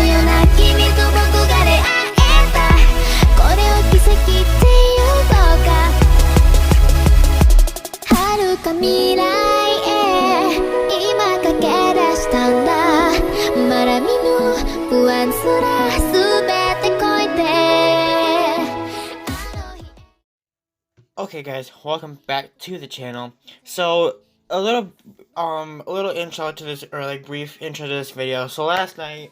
ような君と僕が出会えたこれを奇跡っていうのか遥か未来へ今駆け出したんだまだ見ぬ不安すら全て越えて Okay guys, welcome back to the channel. So a little intro to this, or like brief intro to this video. So last night,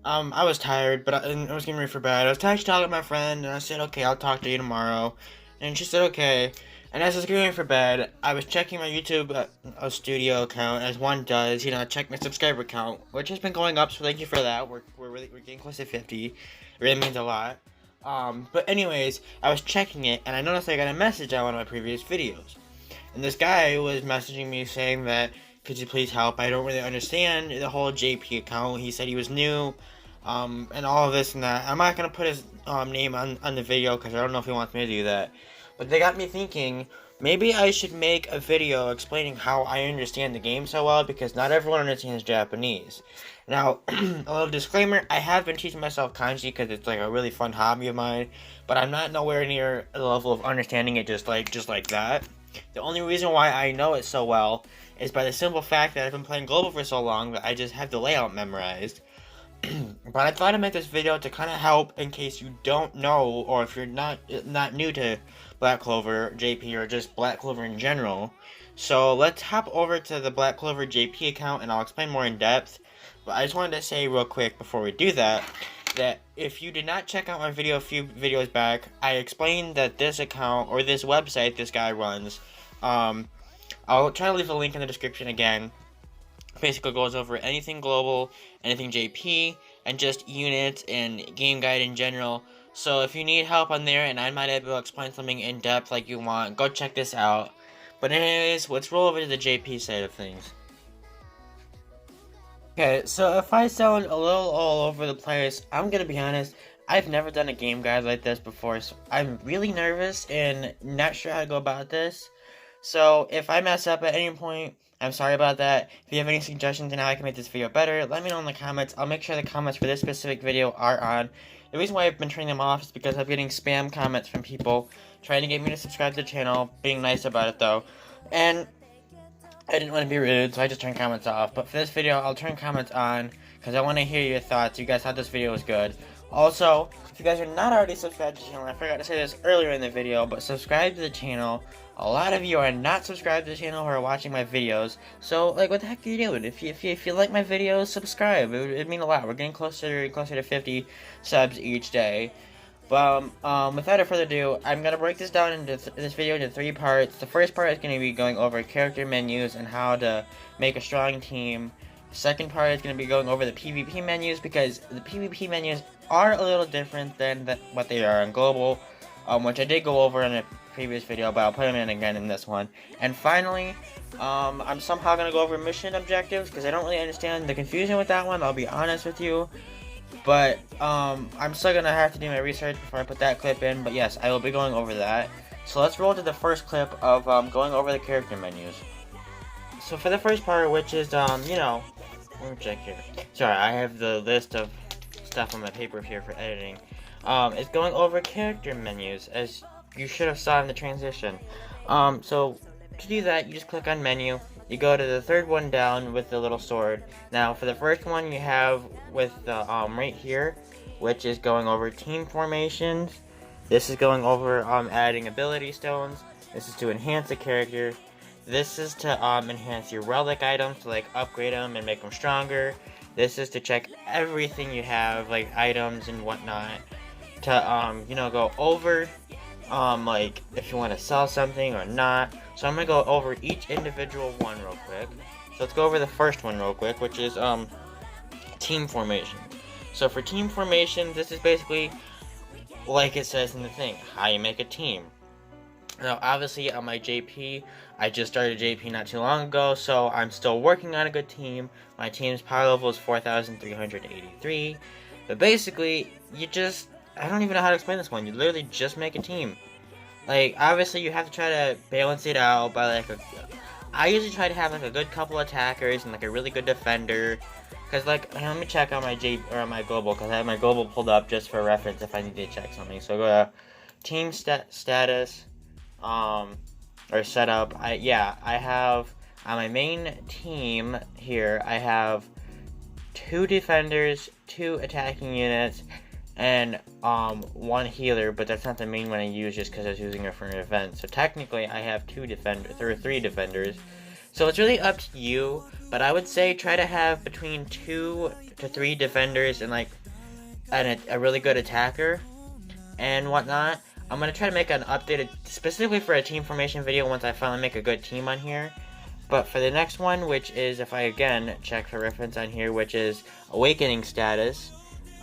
I was tired, but I was getting ready for bed. I was talking to my friend, and I said, okay, I'll talk to you tomorrow. And she said, okay. And as I was getting ready for bed, I was checking my YouTube studio account, as one does, you know, check my subscriber count, which has been going up, so thank you for that. We're getting close to 50. It really means a lot. But anyways, I was checking it, and I noticed I got a message on one of my previous videos. And this guy was messaging me saying that, could you please help? I don't really understand the whole JP account. He said he was new, and all of this and that. I'm not going to put his name on the video, because I don't know if he wants me to do that. But they got me thinking, maybe I should make a video explaining how I understand the game so well, because not everyone understands Japanese. Now, a little disclaimer, I have been teaching myself kanji because it's like a really fun hobby of mine, but I'm not nowhere near the level of understanding it just like that. The only reason why I know it so well is by the simple fact that I've been playing Global for so long that I just have the layout memorized. But I thought I'd make this video to kind of help in case you don't know, or if you're not new to Black Clover JP, or just Black Clover in general. So let's hop over to the Black Clover JP account and I'll explain more in depth. But I just wanted to say real quick before we do that, that if you did not check out my video a few videos back, I explained that this account, or this website this guy runs, I'll try to leave a link in the description again. Basically goes over anything global, anything JP, and just units and game guide in general. So if you need help on there and I might be able to explain something in depth like you want, go check this out. But anyways, let's roll over to the JP side of things. Okay, so if I sound a little all over the place, I'm gonna be honest, I've never done a game guide like this before, so I'm really nervous and not sure how to go about this. So if I mess up at any point, I'm sorry about that. If you have any suggestions on how I can make this video better, let me know in the comments. I'll make sure the comments for this specific video are on. The reason why I've been turning them off is because I'm getting spam comments from people trying to get me to subscribe to the channel, being nice about it though. And I didn't want to be rude, so I just turned comments off. But for this video, I'll turn comments on, because I want to hear your thoughts. You guys thought this video was good. Also, if you guys are not already subscribed to the channel, I forgot to say this earlier in the video, but subscribe to the channel. A lot of you are not subscribed to the channel who are watching my videos, so, like, what the heck are you doing? If you like my videos, subscribe. It'd mean a lot. We're getting closer to 50 subs each day. But, without further ado, I'm going to break this down into this video into 3 parts. The first part is going to be going over character menus and how to make a strong team. The second part is going to be going over the PvP menus, because the PvP menus are a little different than what they are in Global, which I did go over in a previous video, but I'll put them in again in this one. And finally, I'm somehow going to go over mission objectives, because I don't really understand the confusion with that one, I'll be honest with you. But, I'm still gonna have to do my research before I put that clip in, but yes, I will be going over that. So let's roll to the first clip of, going over the character menus. So for the first part, which is, you know, let me check here. Sorry, I have the list of stuff on my paper here for editing. It's going over character menus, as you should have saw in the transition. So to do that, you just click on menu. You go to the third one down with the little sword. Now, for the first one, you have with the right here, which is going over team formations. This is going over adding ability stones. This is to enhance the character. This is to enhance your relic items, to like upgrade them and make them stronger. This is to check everything you have, like items and whatnot, to you know, go over like if you want to sell something or not. So I'm gonna go over each individual one real quick. So let's go over the first one real quick, which is team formation. So for team formation, this is basically like it says in the thing, how you make a team. Now obviously on my JP, I just started JP not too long ago, so I'm still working on a good team. My team's power level is 4,383. But basically, I don't even know how to explain this one. You literally just make a team. Like, obviously you have to try to balance it out by like I usually try to have like a good couple attackers and like a really good defender. Cause like, let me check on my global, cause I have my global pulled up just for reference if I need to check something. So go to team status, or setup. I have on my main team here. I have 2 defenders, 2 attacking units, and 1 healer. But that's not the main one I use, just because I was using it for an event. So technically, I have 3 defenders. So it's really up to you, but I would say try to have between 2 to 3 defenders and like a really good attacker and whatnot. I'm going to try to make an updated, specifically for a team formation video once I finally make a good team on here. But for the next one, which is, if I again check for reference on here, which is Awakening status.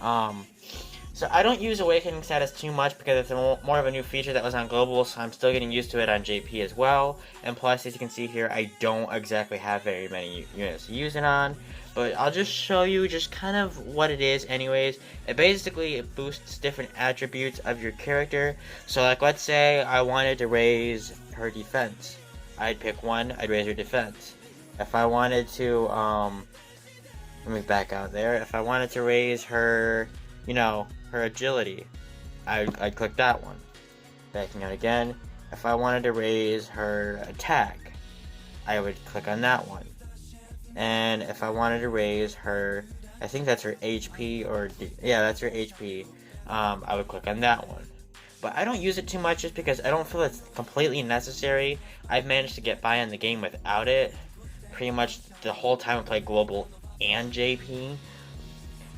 So I don't use Awakening status too much because it's more of a new feature that was on Global, so I'm still getting used to it on JP as well. And plus, as you can see here, I don't exactly have very many units to use it on. But I'll just show you just kind of what it is anyways. It boosts different attributes of your character. So like, let's say I wanted to raise her defense. I'd pick 1, I'd raise her defense. If I wanted to, let me back out there. If I wanted to raise her, her agility, I'd click that one. Backing out again. If I wanted to raise her attack, I would click on that one. And if I wanted to raise her, I think that's her HP, that's her HP, I would click on that one. But I don't use it too much just because I don't feel it's completely necessary. I've managed to get by on the game without it pretty much the whole time I play Global and JP.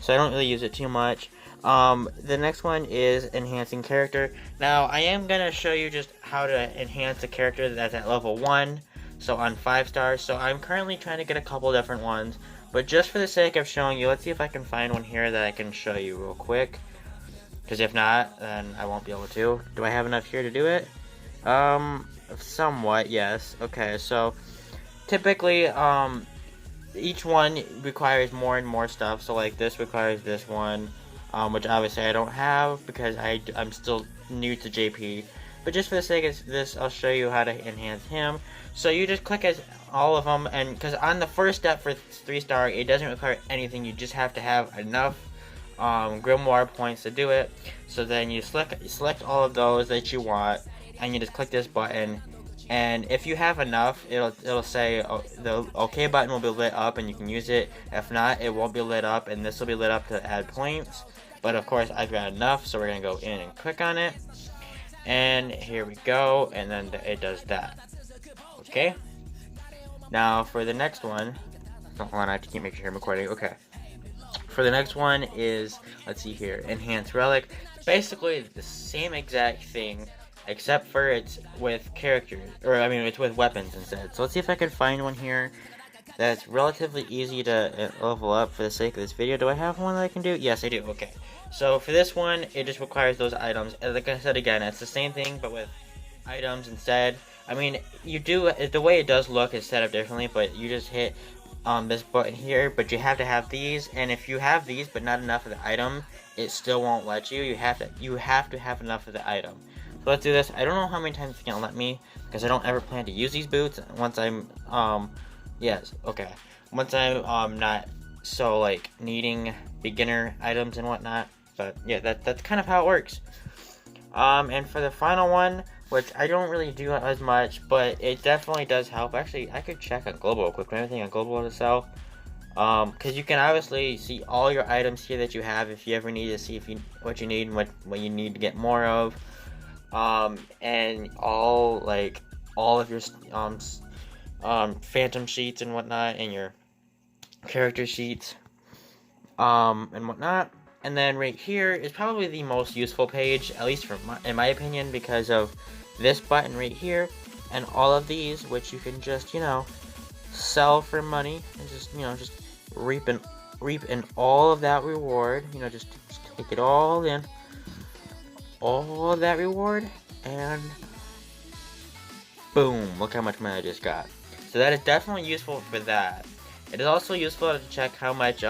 So I don't really use it too much. The next one is enhancing character. Now I am going to show you just how to enhance a character that's at level 1. So on 5 stars. So I'm currently trying to get a couple different ones. But just for the sake of showing you, let's see if I can find one here that I can show you real quick. Because if not, then I won't be able to. Do I have enough here to do it? Somewhat, yes. Okay, so typically, each one requires more and more stuff. So like this requires this one, which obviously I don't have because I'm still new to JP. But just for the sake of this, I'll show you how to enhance him. So you just click as all of them, and because on the first step for 3-star, it doesn't require anything. You just have to have enough Grimoire points to do it. So then you select all of those that you want, and you just click this button. And if you have enough, it'll say the OK button will be lit up, and you can use it. If not, it won't be lit up, and this will be lit up to add points. But of course, I've got enough, so we're gonna go in and click on it. And here we go, and then it does that. Okay. Now for the next one, hold on, I have to keep making sure I'm recording. Okay. For the next one is, let's see here, Enhanced Relic. Basically the same exact thing, except for it's with characters, it's with weapons instead. So let's see if I can find one here that's relatively easy to level up for the sake of this video. Do I have one that I can do? Yes, I do. Okay. So for this one, it just requires those items. And like I said again, it's the same thing, but with items instead. I mean, the way it does look is set up differently, but you just hit this button here, but you have to have these, and if you have these but not enough of the item, it still won't let you. You have to have enough of the item. So let's do this. I don't know how many times it's gonna let me, because I don't ever plan to use these boots once I'm once I'm not so like needing beginner items and whatnot. But yeah, that's kind of how it works. And for the final one, which I don't really do as much, but it definitely does help. Actually, I could check on Global real quick. Anything on Global to sell? Because you can obviously see all your items here that you have if you ever need to see what you need and what you need to get more of. And all of your phantom sheets and whatnot, and your character sheets, and whatnot. And then right here is probably the most useful page, at least in my opinion, because of this button right here and all of these, which you can just, sell for money and just reap in all of that reward. Just take it all in, all of that reward, and boom, look how much money I just got. So that is definitely useful for that. It is also useful to check how much,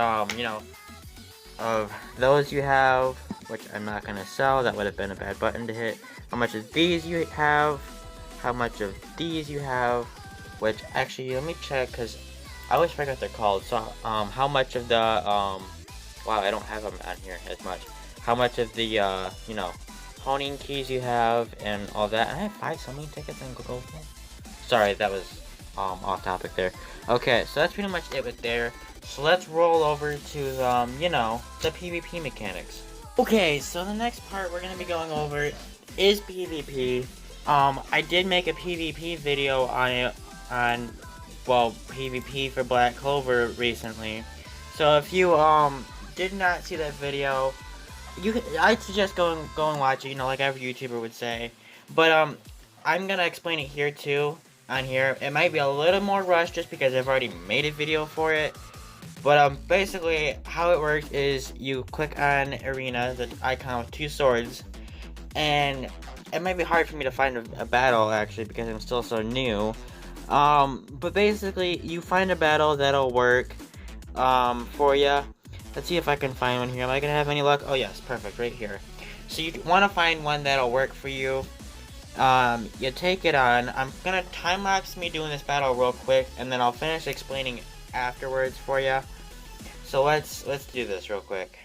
of those you have, which I'm not going to sell. That would have been a bad button to hit. How much of these you have, how much of these you have, which actually let me check because I always forget what they're called. So how much of the wow, I don't have them on here as much. How much of the you know, honing keys you have and all that. And I have 5 summoning tickets on Google. Sorry, that was off topic there. Okay, so that's pretty much it with there. So let's roll over to you know, the PvP mechanics. Okay, so the next part we're gonna be going over is PvP. I did make a PvP video on well, PvP for Black Clover recently. So if you did not see that video, I'd suggest go and watch it, you know, like every YouTuber would say. But I'm gonna explain it here too on here. It might be a little more rushed just because I've already made a video for it. But basically how it works is you click on Arena, the icon with 2 swords, and it might be hard for me to find a battle actually because I'm still so new. But basically you find a battle that'll work for you. Let's see if I can find one here. Am I gonna have any luck? Oh yes, perfect, right here. So you want to find one that'll work for you. You take it on. I'm gonna time lapse me doing this battle real quick, and then I'll finish explaining afterwards for you. So let's do this real quick.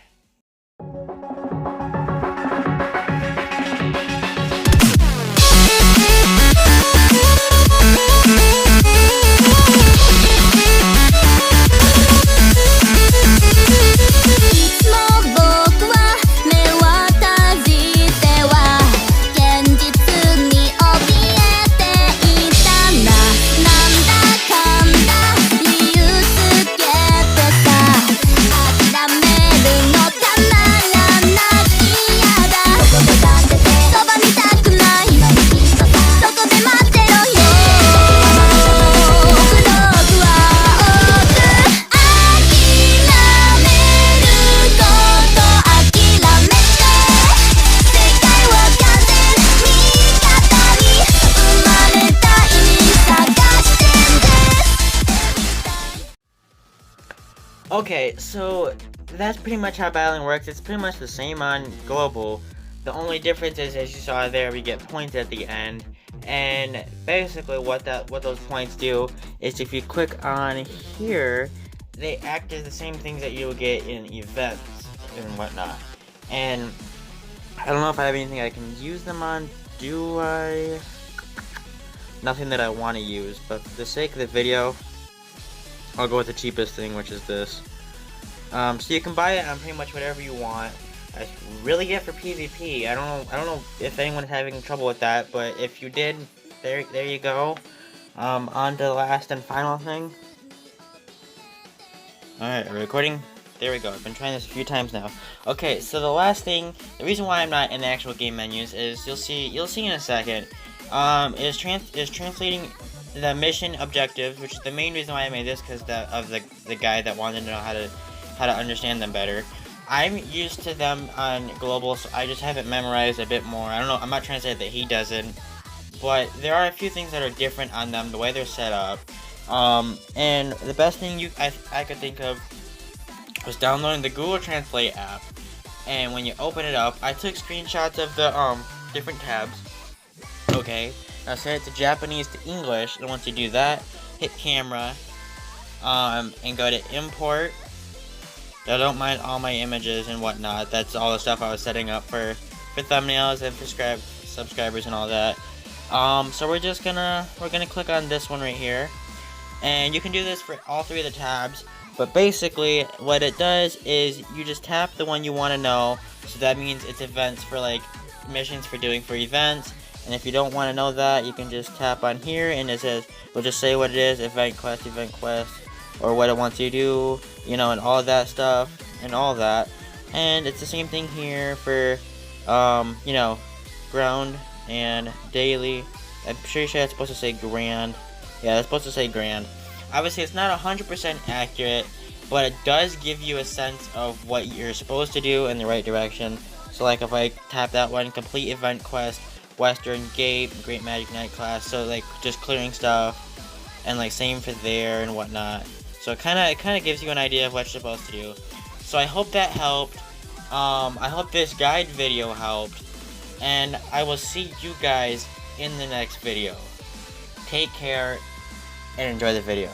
Okay, so that's pretty much how battling works. It's pretty much the same on Global. The only difference is, as you saw there, we get points at the end. And basically what those points do is if you click on here, they act as the same things that you will get in events and whatnot. And I don't know if I have anything I can use them on. Do I? Nothing that I want to use, but for the sake of the video, I'll go with the cheapest thing, which is this. So you can buy it on pretty much whatever you want. That's really it for PvP. I don't know if anyone's having trouble with that, but if you did, there you go. On to the last and final thing. Alright, recording. There we go. I've been trying this a few times now. Okay, so the last thing, the reason why I'm not in the actual game menus is you'll see in a second. Is translating the mission objectives, which is the main reason why I made this, because of the guy that wanted to know how to understand them better. I'm used to them on Global, so I just have it memorized a bit more. I don't know, I'm not trying to say that he doesn't, but there are a few things that are different on them, the way they're set up. And the best thing I could think of was downloading the Google Translate app. And when you open it up, I took screenshots of the different tabs. Okay, now set it to Japanese to English, and once you do that, hit camera, and go to import. Now don't mind all my images and whatnot, that's all the stuff I was setting up for thumbnails and for subscribers and all that. So we're gonna click on this one right here, and you can do this for all 3 of the tabs, but basically what it does is you just tap the one you want to know, so that means it's events for like missions for events. And if you don't want to know that, you can just tap on here and it says, we'll just say what it is, event quest, or what it wants you to do, you know, and all of that stuff, and all that. And it's the same thing here for, you know, ground and daily. I'm pretty sure it's supposed to say grand. Yeah, it's supposed to say grand. Obviously, it's not 100% accurate, but it does give you a sense of what you're supposed to do in the right direction. So like if I tap that one, complete event quest, Western Gate, Great Magic Night class, so like just clearing stuff, and like same for there and whatnot. So it kind of gives you an idea of what you're supposed to do. So I hope that helped. I hope this guide video helped, and I will see you guys in the next video. Take care. and enjoy the video.